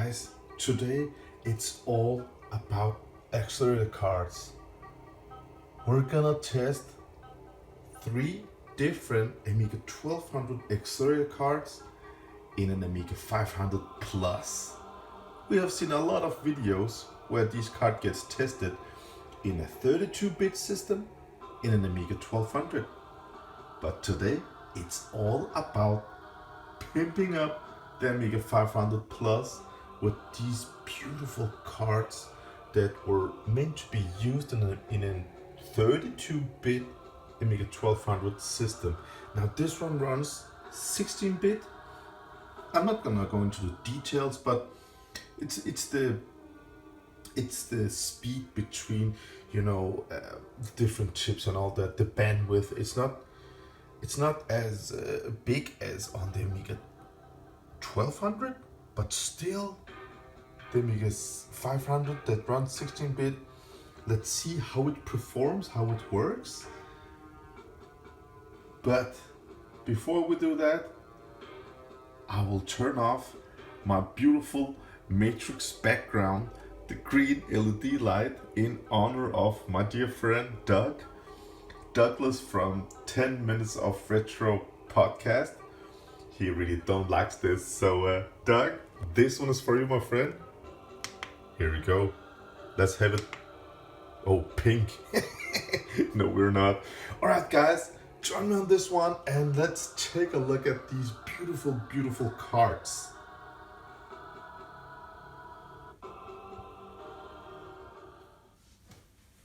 guys, today it's all about accelerator cards. We're gonna test 3 different Amiga 1200 accelerator cards in an Amiga 500 Plus. We have seen a lot of videos where this card gets tested in a 32-bit system in an Amiga 1200. But today it's all about pimping up the Amiga 500 Plus with these beautiful cards that were meant to be used in a 32-bit Amiga 1200 system. Now this one runs 16-bit. I'm not gonna go into the details, but it's the speed between different chips and all that. The bandwidth it's not as big as on the Amiga 1200, but still the Amiga 500 that runs 16-bit. Let's see how it performs, how it works. But before we do that, I will turn off my beautiful matrix background, the green LED light, in honor of my dear friend Douglas from 10 Minutes of Retro podcast. He really don't like this, so Doug, this one is for you, my friend. Here we go. Let's have it. Oh, pink. No, we're not. All right, guys, join me on this one and let's take a look at these beautiful, beautiful cards.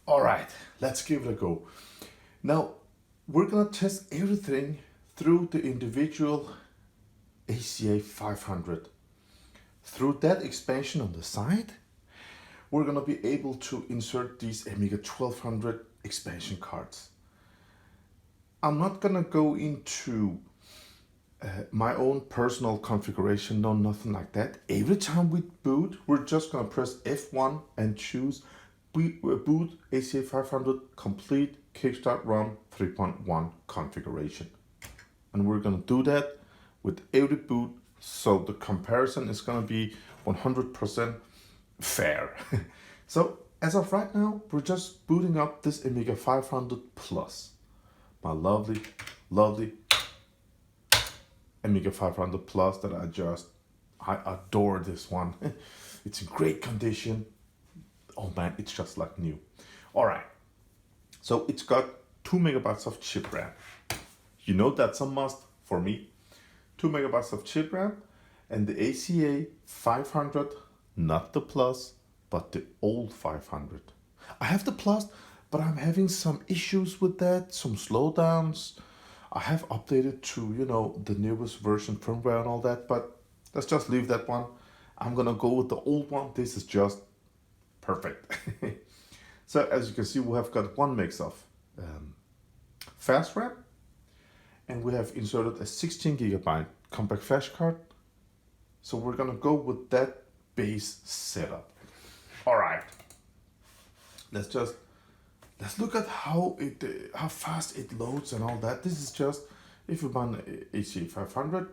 All right, let's give it a go. Now, we're gonna test everything through the individual ACA 500. Through that expansion on the side, we're gonna be able to insert these Amiga 1200 expansion cards. I'm not gonna go into my own personal configuration, no, nothing like that. Every time we boot, we're just gonna press F1 and choose boot ACA 500 complete Kickstart ROM 3.1 configuration. And we're gonna do that with every boot, so the comparison is gonna be 100% fair. So as of right now, we're just booting up this Amiga 500 Plus. My lovely, lovely Amiga 500 Plus that I adore this one. It's in great condition. Oh man, it's just like new. All right, so it's got 2 megabytes of chip RAM. You know that's a must for me. 2 megabytes of chip RAM, and the ACA 500, not the Plus, but the old 500. I have the Plus, but I'm having some issues with that, some slowdowns. I have updated to, the newest version firmware and all that, but let's just leave that one. I'm gonna go with the old one. This is just perfect. So as you can see, we have got 1 mix of fast RAM, and we have inserted a 16 gigabyte compact flash card. So we're gonna go with that base setup. All right, let's look at how fast it loads and all that. This is just, if you run ACA 500,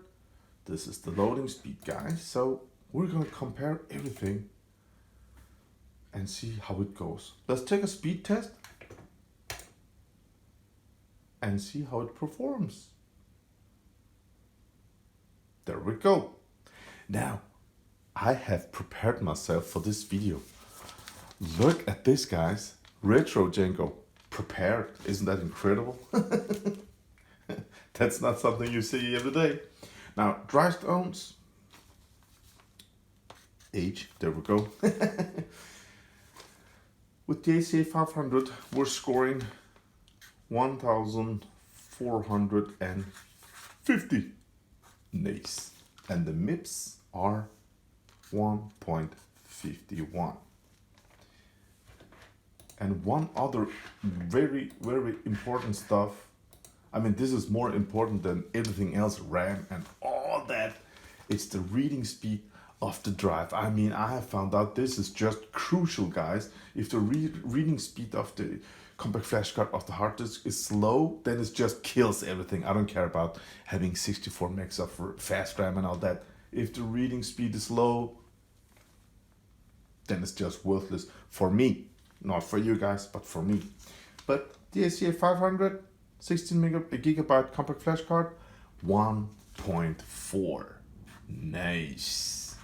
this is the loading speed, guys. So we're gonna compare everything and see how it goes. Let's take a speed test and see how it performs. There we go. Now, I have prepared myself for this video. Look at this, guys. Retrocengo prepared. Isn't that incredible? That's not something you see every day. Now, dry stones. Age, there we go. With the ACA 500, we're scoring 1,450. Nice. And the MIPS are 1.51. And one other very, very important stuff. I mean, this is more important than everything else, RAM and all that. It's the reading speed of the drive. I mean, I have found out this is just crucial, guys. If the reading speed of the compact flash card of the hard disk is slow, then it just kills everything. I don't care about having 64 megs of fast RAM and all that. If the reading speed is low, then it's just worthless for me. Not for you guys, but for me. But the ACA 500, 16 gigabyte compact flash card, 1.4. Nice.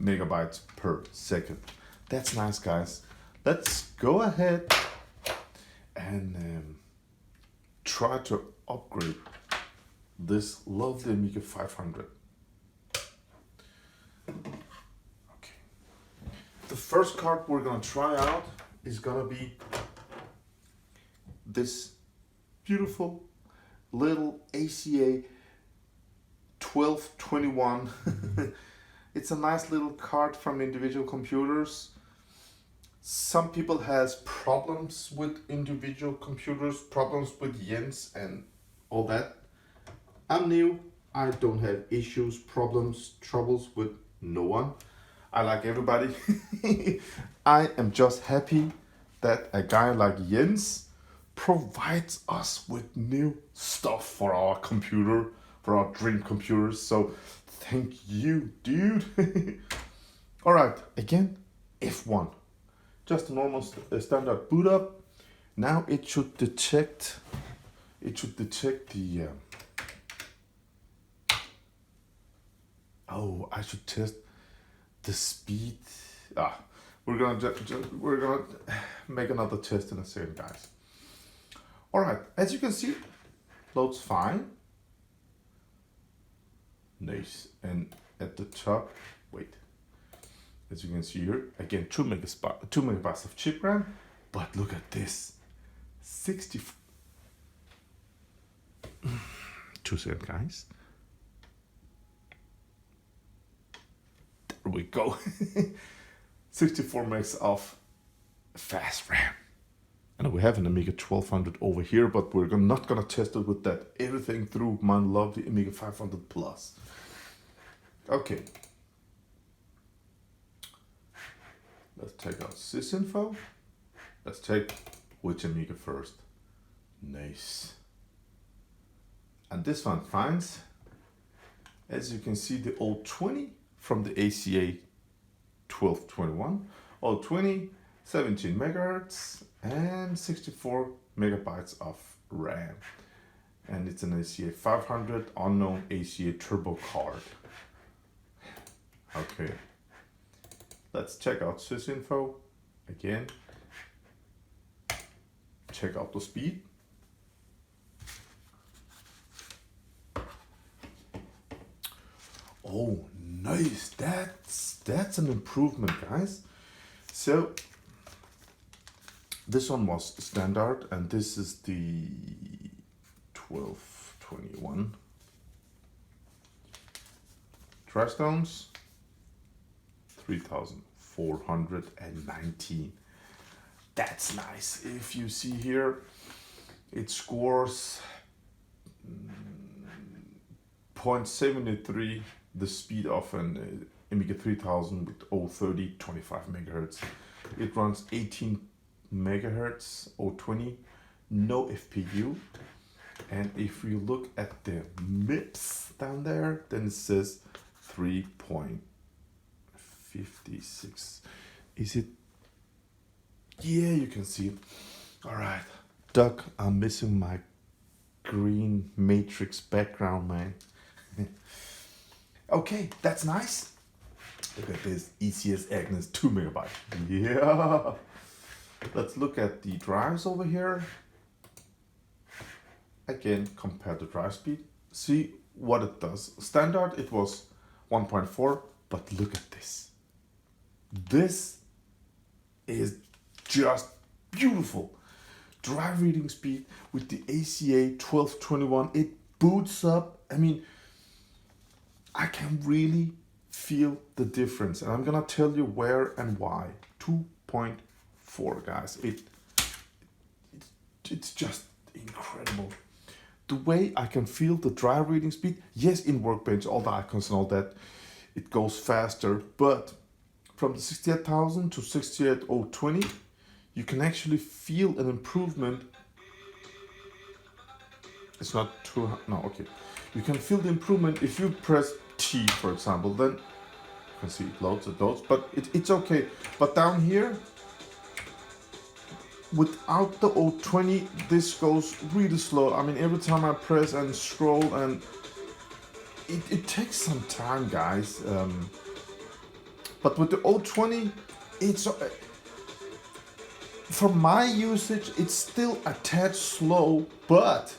Megabytes per second. That's nice, guys. Let's go ahead and try to upgrade this lovely Amiga 500. Okay. The first card we're gonna try out is gonna be this beautiful little ACA 1221. It's a nice little card from individual computers. Some people has problems with individual computers, problems with Jens and all that. I'm new. I don't have issues, problems, troubles with no one. I like everybody. I am just happy that a guy like Jens provides us with new stuff for our computer, for our dream computers. So thank you, dude. All right, again, F1. Just a normal standard boot up. Now it should detect the oh, I should test the speed. We're gonna make another test in a second, guys. All right, as you can see, loads fine. Nice. And at the top, wait. As you can see here, again, 2 megabytes of chip RAM, but look at this, 2 seconds, guys. There we go. 64 megs of fast RAM. And we have an Amiga 1200 over here, but we're not gonna test it with that. Everything through my lovely Amiga 500 Plus. Okay. Let's take out sysinfo. Let's take which Amiga first. Nice. And this one finds, as you can see, the old 20 from the ACA 1221. Old 20, 17 megahertz and 64 megabytes of RAM. And it's an ACA 500 unknown ACA turbo card. Okay. Let's check out sysinfo again. Check out the speed. Oh, nice. That's an improvement, guys. So this one was standard, and this is the 1221. Tristones 3419. That's nice. If you see here, it scores 0.73 the speed of an Amiga 3000 with 030 25 megahertz. It runs 18 megahertz 020, no FPU. And if you look at the MIPS down there, then it says 3.56. Is it? Yeah, you can see it. All right, Doug, I'm missing my green matrix background, man. Okay, that's nice. Look at this, ECS Agnes 2 megabyte. Yeah. Let's look at the drives over here. Again, compare the drive speed. See what it does. Standard, it was 1.4, but look at this. This is just beautiful. Drive reading speed with the ACA 1221. It boots up. I mean, I can really feel the difference, and I'm gonna tell you where and why. 2.4, guys. It's just incredible. The way I can feel the drive reading speed. Yes, in Workbench, all the icons and all that, it goes faster, but from the 68,000 to 68,020, you can actually feel an improvement. It's not too, no, okay. You can feel the improvement if you press T, for example, then can see it loads, but it's okay. But down here, without the 020, this goes really slow. I mean, every time I press and scroll, and it takes some time, guys. But with the 020, it's for my usage, it's still a tad slow, but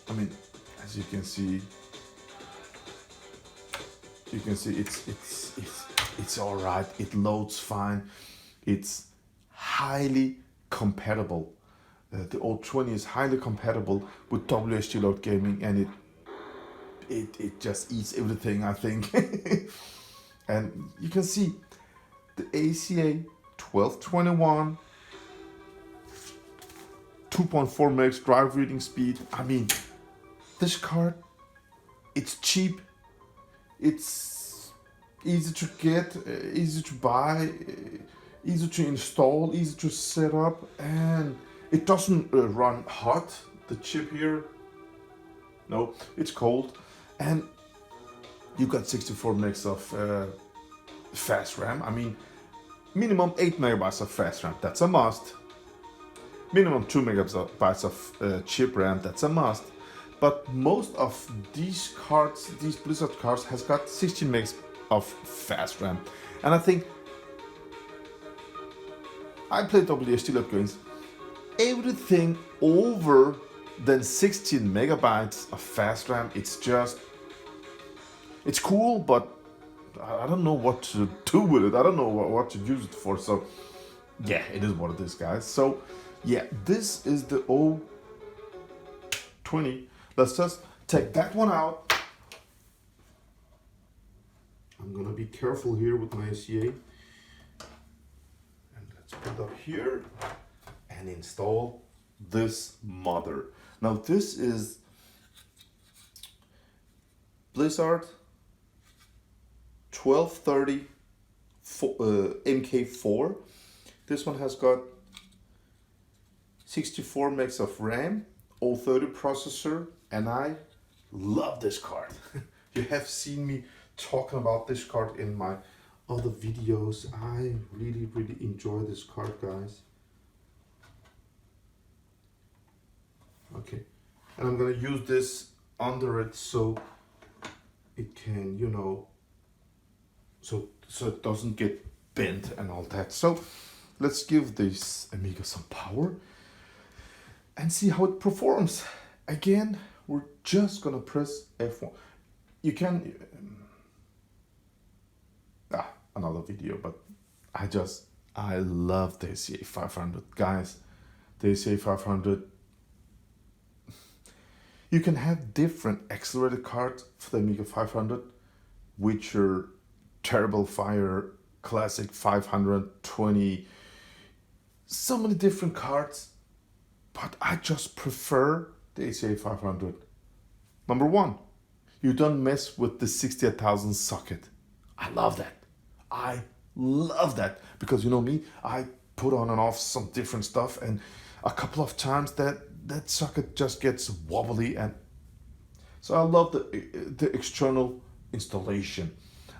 I mean, as you can see, it's all right. It loads fine. It's highly compatible. The 020 is highly compatible with WSG Load Gaming, and it just eats everything, I think. And you can see the ACA 1221, 2.4 megs drive reading speed. I mean, this card, it's cheap, it's easy to get, easy to buy, easy to install, easy to set up, and it doesn't run hot, the chip here. No, it's cold. And you got 64 megs of fast RAM. I mean, minimum 8 megabytes of fast RAM, that's a must. Minimum 2 megabytes of chip RAM, that's a must. But most of these cards, these Blizzard cards, has got 16 megs of fast RAM. And I think I play WSG Load games. Everything over than 16 megabytes of fast RAM, it's cool, but I don't know what to do with it. I don't know what to use it for. So yeah, it is what it is, guys. So yeah, this is the 020. Let's just take that one out. I'm gonna be careful here with my ACA. And let's put it up here and install this mother. Now this is Blizzard 1230 MK4. This one has got 64 megs of RAM, 030 processor, and I love this card. You have seen me talking about this card in my other videos. I really enjoy this card, guys. Okay, and I'm gonna use this under it so it can, you know, so it doesn't get bent and all that. So let's give this Amiga some power and see how it performs. Again, we're just gonna press F1. You can another video, but I love the ACA 500, guys. The ACA 500. You can have different accelerated cards for the Amiga 500, which are Terrible Fire, Classic 520, so many different cards, but I just prefer the ACA 500. Number one, you don't mess with the 68,000 socket. I love that. I love that because, you know me, I put on and off some different stuff, and a couple of times that socket just gets wobbly, and so I love the external installation.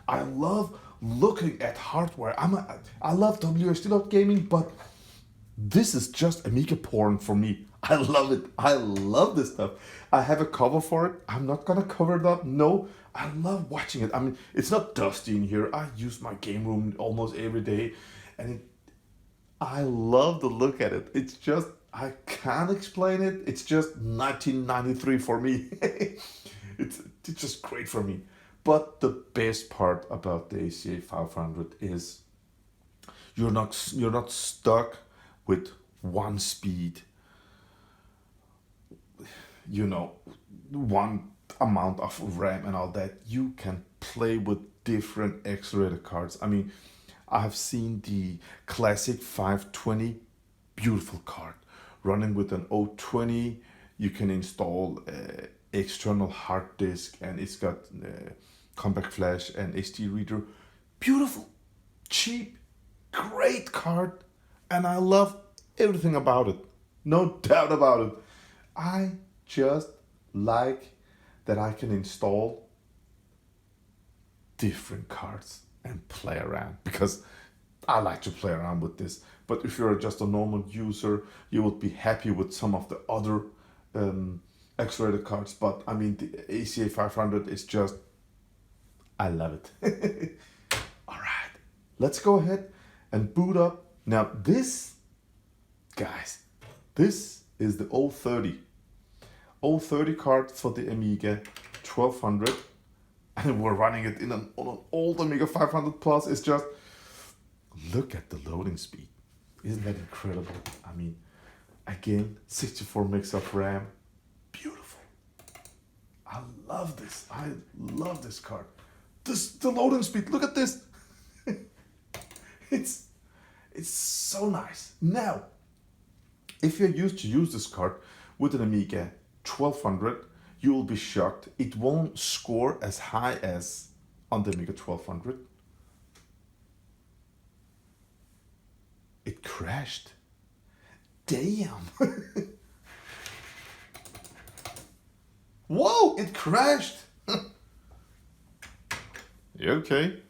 I love looking at hardware. I love WSG Load Gaming, but this is just Amiga porn for me. I love it. I love this stuff. I have a cover for it. I'm not gonna cover it up. No, I love watching it. I mean, it's not dusty in here. I use my game room almost every day, and I love the look at it. It's just, I can't explain it. It's just 1993 for me. It's just great for me. But the best part about the ACA 500 is you're not stuck with one speed, you know, one amount of RAM and all that. You can play with different accelerator cards. I mean, I have seen the Classic 520, beautiful card, running with an 020. You can install external hard disk, and it's got compact flash and SD reader. Beautiful, cheap, great card, and I love everything about it. No doubt about it. I just like that I can install different cards and play around, because I like to play around with this. But if you're just a normal user, you would be happy with some of the other Accelerator cards. But I mean, the ACA 500 is just, I love it. All right, let's go ahead and boot up. Now this, guys, this is the 030. 030 card for the Amiga 1200. And we're running it on an old Amiga 500 Plus. It's just, look at the loading speed. Isn't that incredible? I mean, again, 64 megs of RAM. Beautiful. I love this. I love this card. The loading speed, look at this. It's so nice. Now, if you're used to use this card with an Amiga 1200, you will be shocked. It won't score as high as on the Amiga 1200. It crashed. Damn. Whoa, it crashed. You okay?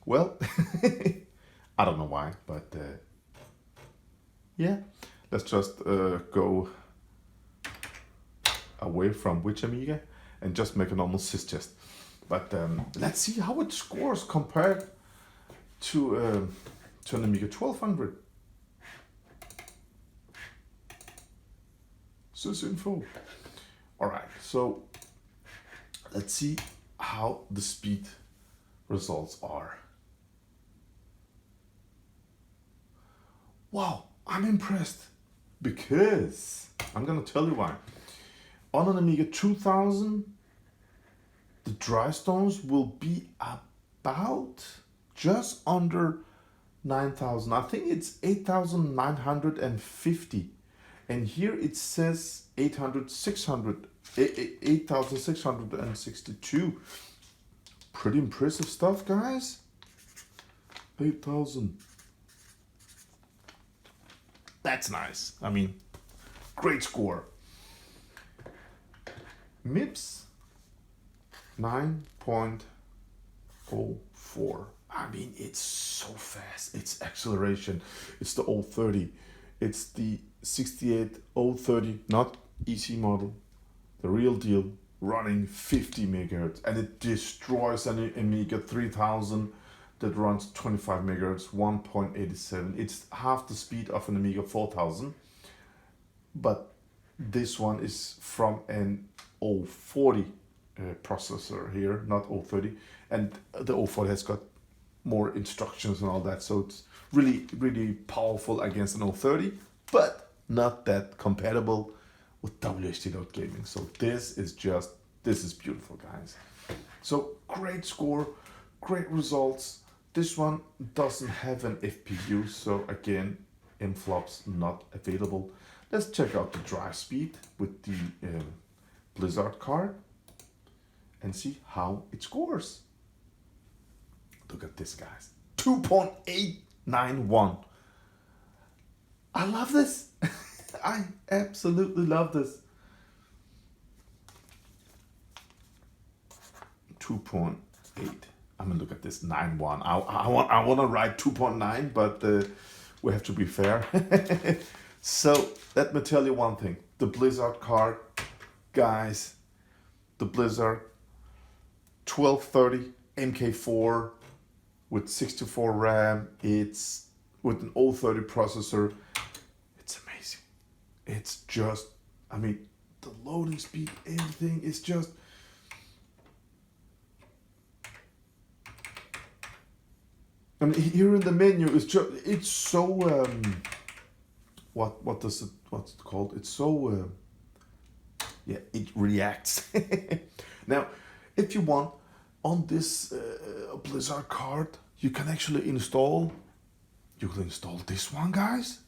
Well, I don't know why, but yeah, let's just go away from which Amiga and just make a normal sys. But let's see how it scores compared to an Amiga 1200. Sysinfo. All right, so let's see how the speed results are. Wow, I'm impressed, because I'm gonna tell you why. On an Amiga 2000, the dry stones will be about just under 9,000. I think it's 8,950. And here it says 8,662. Pretty impressive stuff, guys. 8,000. That's nice. I mean, great score. MIPS 9.04. I mean, it's so fast. It's acceleration. It's the 030. It's the 68030, not EC model, the real deal, running 50 megahertz, and it destroys an Amiga 3000 that runs 25 megahertz, 1.87. It's half the speed of an Amiga 4000, but this one is from an 040 processor here, not 030, and the 040 has got more instructions and all that, so it's really, really powerful against an 030, but not that compatible with WHD gaming. So this is beautiful, guys. So great score, great results. This one doesn't have an FPU, so again, MFLOPS not available. Let's check out the drive speed with the Blizzard card and see how it scores. Look at this, guys. 2.891. I love this. I absolutely love this. 2.8. I'm gonna look at this 9.1. I want to write 2.9, but we have to be fair. So let me tell you one thing. The Blizzard card, guys. The Blizzard 1230 MK4 with 64 RAM. It's with an 030 processor. It's amazing. It's just, I mean, the loading speed, everything is just. I mean, here in the menu, it's so what's it called? It's so yeah, it reacts. Now, if you want, on this Blizzard card, you can actually install. You can install this one, guys.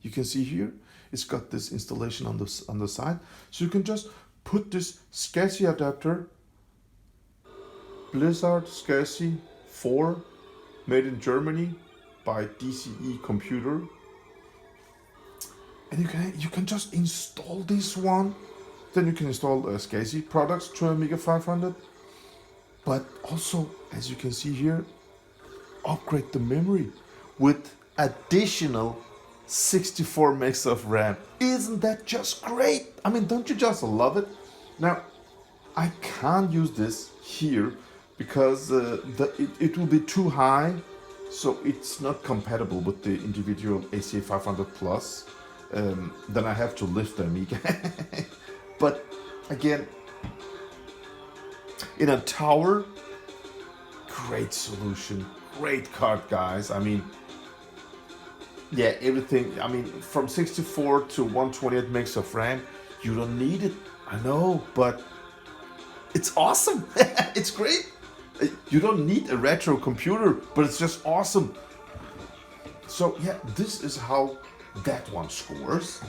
You can see here, it's got this installation on the side, so you can just put this SCSI adapter, Blizzard SCSI 4. Made in Germany by DCE Computer, and you can just install this one. Then you can install SCSI products to Amiga 500. But also, as you can see here, upgrade the memory with additional 64 megs of RAM. Isn't that just great? I mean, don't you just love it? Now, I can't use this here because it will be too high, so it's not compatible with the individual ACA 500 Plus. Then I have to lift the Amiga. But again, in a tower, great solution, great card, guys. I mean, yeah, everything. I mean, from 64 to 128 megs of RAM, you don't need it. I know, but it's awesome. It's great. You don't need a retro computer, but it's just awesome. So yeah, this is how that one scores.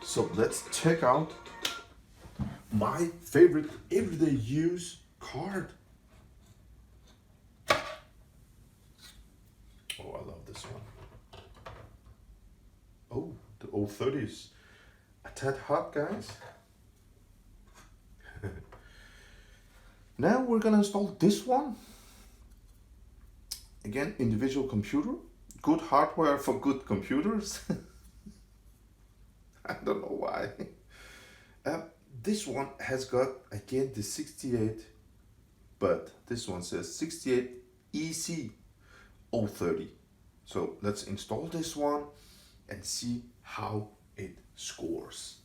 So let's check out my favorite everyday use card. Oh, I love this one. Oh, the 030s. A tad hot, guys. Now we're gonna install this one. Again, individual computer. Good hardware for good computers. I don't know why. This one has got, again, the 68, but this one says 68 EC 030. So let's install this one and see how it scores.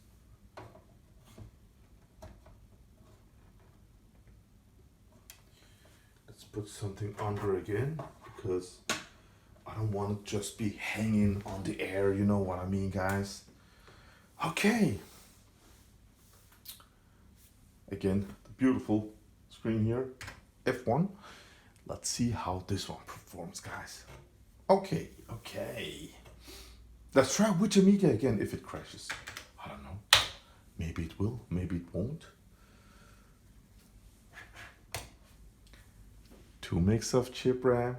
Let's put something under again, because I don't want to just be hanging on the air, you know what I mean, guys? Okay. Again, the beautiful screen here, F1. Let's see how this one performs, guys. Okay. Let's try which Amiga again if it crashes. I don't know. Maybe it will, maybe it won't. 2 megs of chip RAM,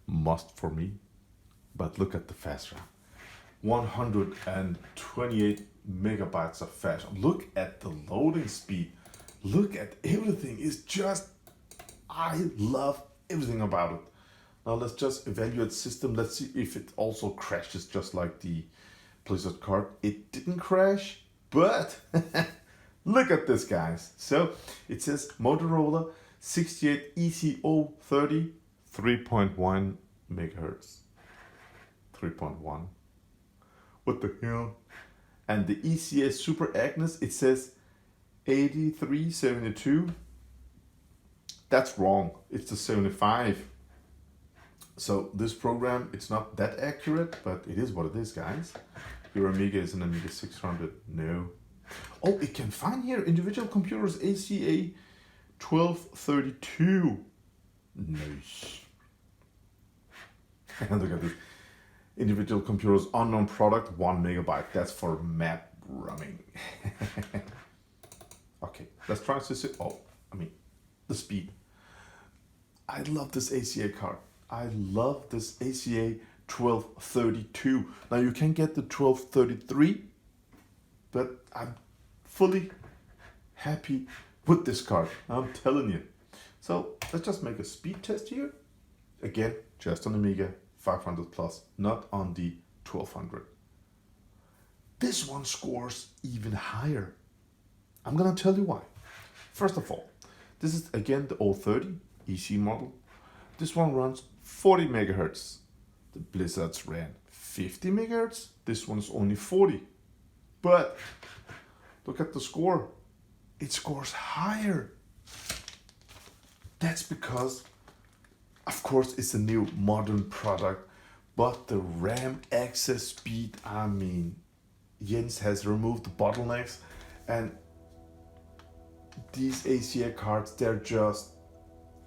must for me. But look at the fast RAM. 128 megabytes of fast RAM. Look at the loading speed. Look at everything. It's just, I love everything about it. Now let's just evaluate system. Let's see if it also crashes just like the Blizzard card. It didn't crash, but look at this, guys. So it says Motorola 68 EC030 3.1 megahertz. 3.1. What the hell? And the ECA Super Agnes, it says 8372. That's wrong. It's the 75. So this program, it's not that accurate, but it is what it is, guys. Your Amiga is an Amiga 600. No. Oh, it can find here individual computers ACA 1232. Nice. And look at this. Individual computers unknown product 1 megabyte. That's for map roaming. Okay, let's try to see. Oh, I mean, the speed. I love this ACA card. I love this ACA 1232. Now you can get the 1233, but I'm fully happy with this card. I'm telling you. So let's just make a speed test here. Again, just on Amiga 500 Plus, not on the 1200. This one scores even higher. I'm gonna tell you why. First of all, this is again the 030 EC model. This one runs 40 megahertz. The Blizzards ran 50 megahertz. This one's only 40. But look at the score. It scores higher. That's because, of course, it's a new modern product, but the RAM access speed, I mean, Jens has removed the bottlenecks, and these ACA cards,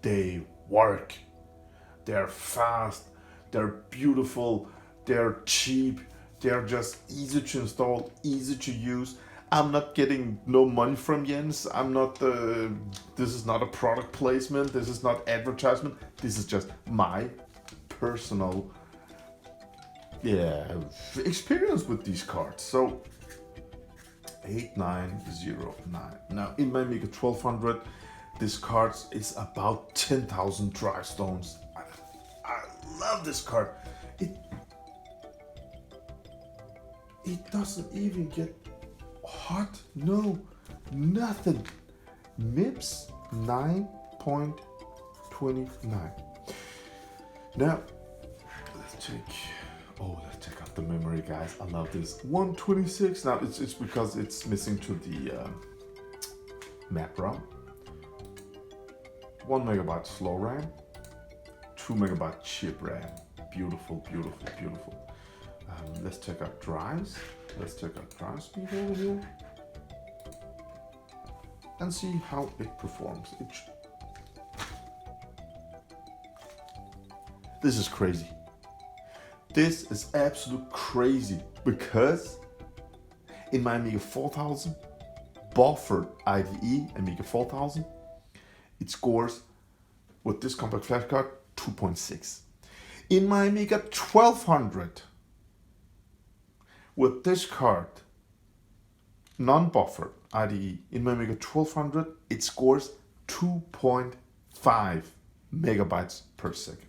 they work. They're fast, they're beautiful, they're cheap, they're just easy to install, easy to use. I'm not getting no money from Jens. This is not a product placement. This is not advertisement. This is just my personal, experience with these cards. So 8909. Now in my Amiga 1200, This card is about 10,000 drive stones. I love this card. It doesn't even get hot. No, nothing. MIPS 9.29. Now, let's check out the memory, guys. I love this. 126. Now, it's because it's missing to the map RAM. 1 megabyte slow RAM. 2 megabyte chip RAM. Beautiful, beautiful, beautiful. Let's check out drives. Let's check out drive speed over here. And see how it performs. This is crazy. This is absolute crazy because in my Amiga 4000 buffered IDE Amiga 4000, it scores with this compact flash card 2.6. In my Amiga 1200 with this card, non-buffered IDE, in my Amiga 1200, it scores 2.5 megabytes per second.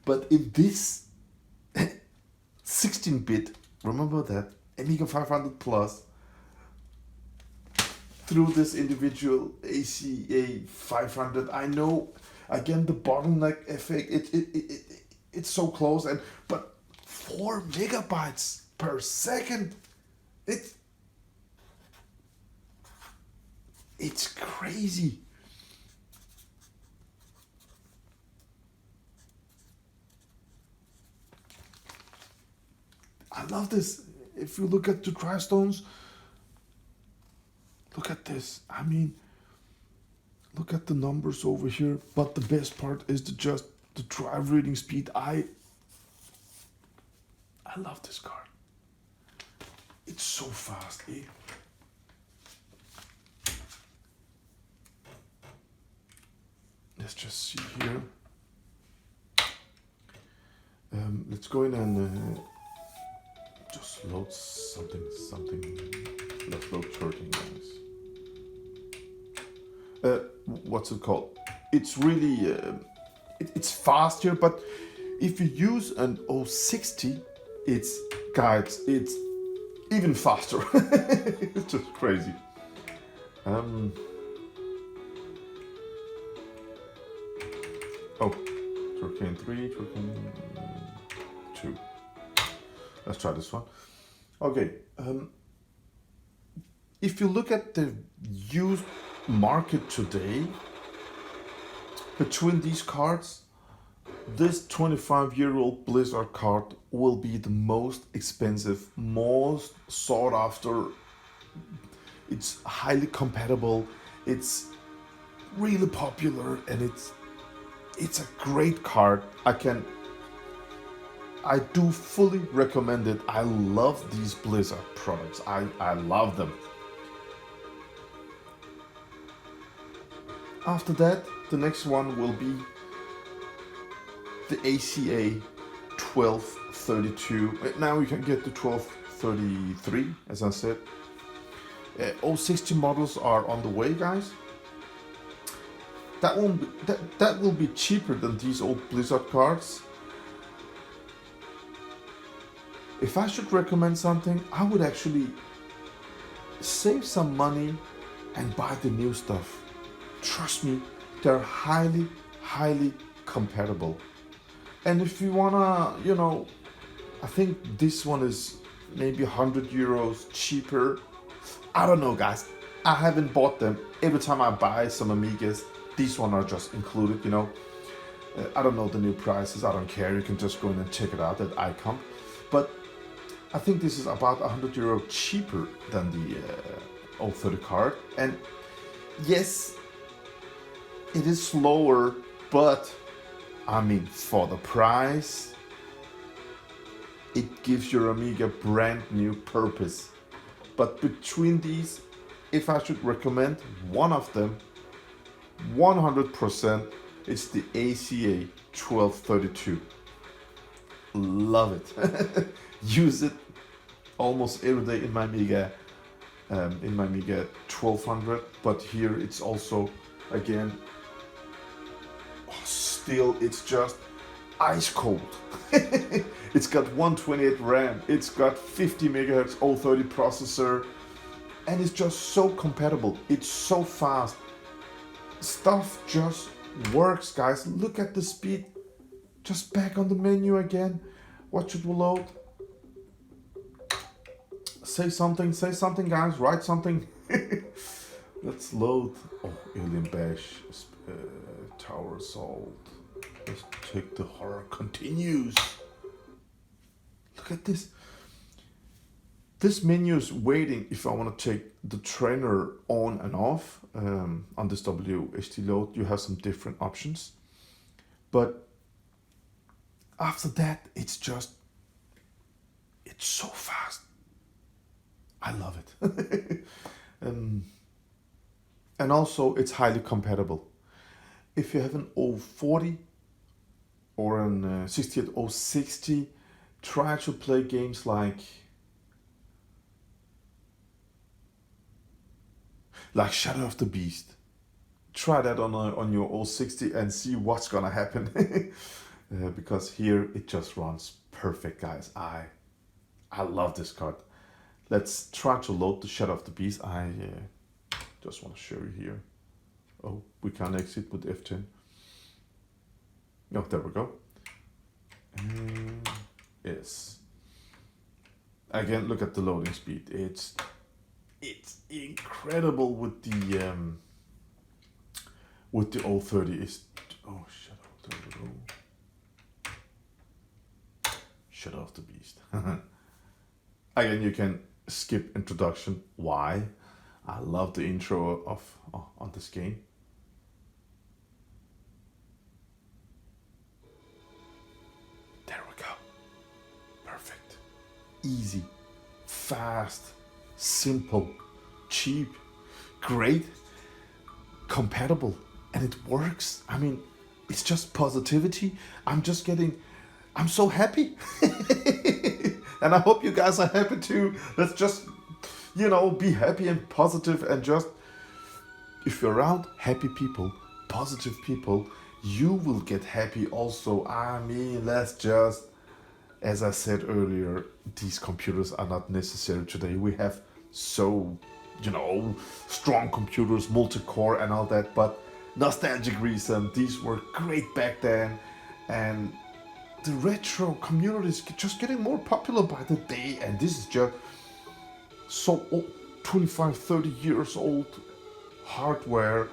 But in this 16-bit, remember that, Amiga 500 Plus, through this individual ACA 500, I know, again, the bottleneck effect, it's so close, but 4 megabytes per second, it's crazy. I love this. If you look at the drive stones, look at this. I mean, look at the numbers over here. But the best part is just the drive reading speed. I love this card. It's so fast, eh? Let's just see here. Let's go in and just load something. Let's load 13, guys. What's it called? It's really, it's fast here, but if you use an 060, it's even faster. It's just crazy. Turkane 3, Turkane 2. Let's try this one. Okay. If you look at the used market today, between these cards, this 25-year-old Blizzard card will be the most expensive, most sought after. It's highly compatible. It's really popular, and it's a great card. I do fully recommend it. I love these Blizzard products. I love them. After that, the next one will be the ACA 1232. Now you can get the 1233, as I said. 060 models are on the way, guys. That will be cheaper than these old Blizzard cards. If I should recommend something, I would actually save some money and buy the new stuff. Trust me, they're highly, highly compatible. And if you wanna, I think this one is maybe 100 euros cheaper. I don't know, guys. I haven't bought them. Every time I buy some Amigas, these ones are just included, I don't know the new prices. I don't care. You can just go in and check it out at Accl. But I think this is about 100 euro cheaper than the 030 card. And yes, it is slower, but I mean, for the price, it gives your Amiga brand new purpose. But between these, if I should recommend one of them, 100%, it's the ACA 1232. Love it. Use it almost every day in my Amiga 1200. But here it's also again. Still, it's just ice cold. It's got 128 RAM, it's got 50 megahertz O30 processor, and it's just so compatible. It's so fast. Stuff just works, guys. Look at the speed. Just back on the menu again. What should we load? Say something, guys. Write something. Let's load. Oh, Alien Bash, Tower Assault. Let's check the horror continues. Look at this. This menu is waiting if I want to take the trainer on and off. On this WHT load, you have some different options. But after that, it's so fast. I love it. And also, it's highly compatible. If you have an 040 or an 68060, try to play games like Shadow of the Beast. Try that on your 060 and see what's gonna happen. Because here it just runs perfect, guys. I love this card. Let's try to load the Shadow of the Beast. I just want to show you here. Oh, we can't exit with F10. Oh, there we go. Yes. Again, look at the loading speed. It's incredible with the 030. Oh, Shadow of the Beast. Again, you can skip introduction. Why? I love the intro on this game. There we go. Perfect. Easy, fast, simple, cheap, great, compatible, and it works. I mean, it's just positivity. I'm so happy. And I hope you guys are happy too. Let's just, be happy and positive, and just, if you're around happy people, positive people, you will get happy also. I mean, let's just, as I said earlier, these computers are not necessary today. We have so, strong computers, multi-core and all that, but nostalgic reason, these were great back then, and the retro community is just getting more popular by the day, and this is just so old, 25, 30 years old hardware,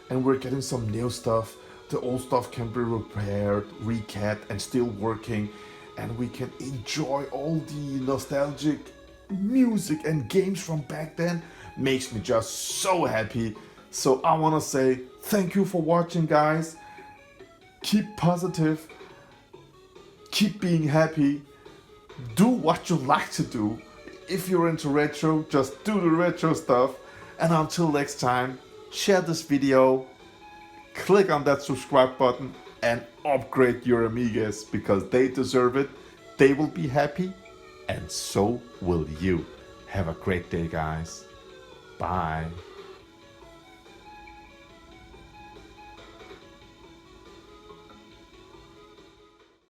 and we're getting some new stuff. The old stuff can be repaired, recapped, and still working, and we can enjoy all the nostalgic music and games from back then. Makes me just so happy. So I want to say thank you for watching, guys. Keep positive. Keep being happy. Do what you like to do. If you're into retro, just do the retro stuff. And until next time, share this video, click on that subscribe button, and upgrade your Amigas, because they deserve it. They will be happy, and so will you. Have a great day, guys. Bye.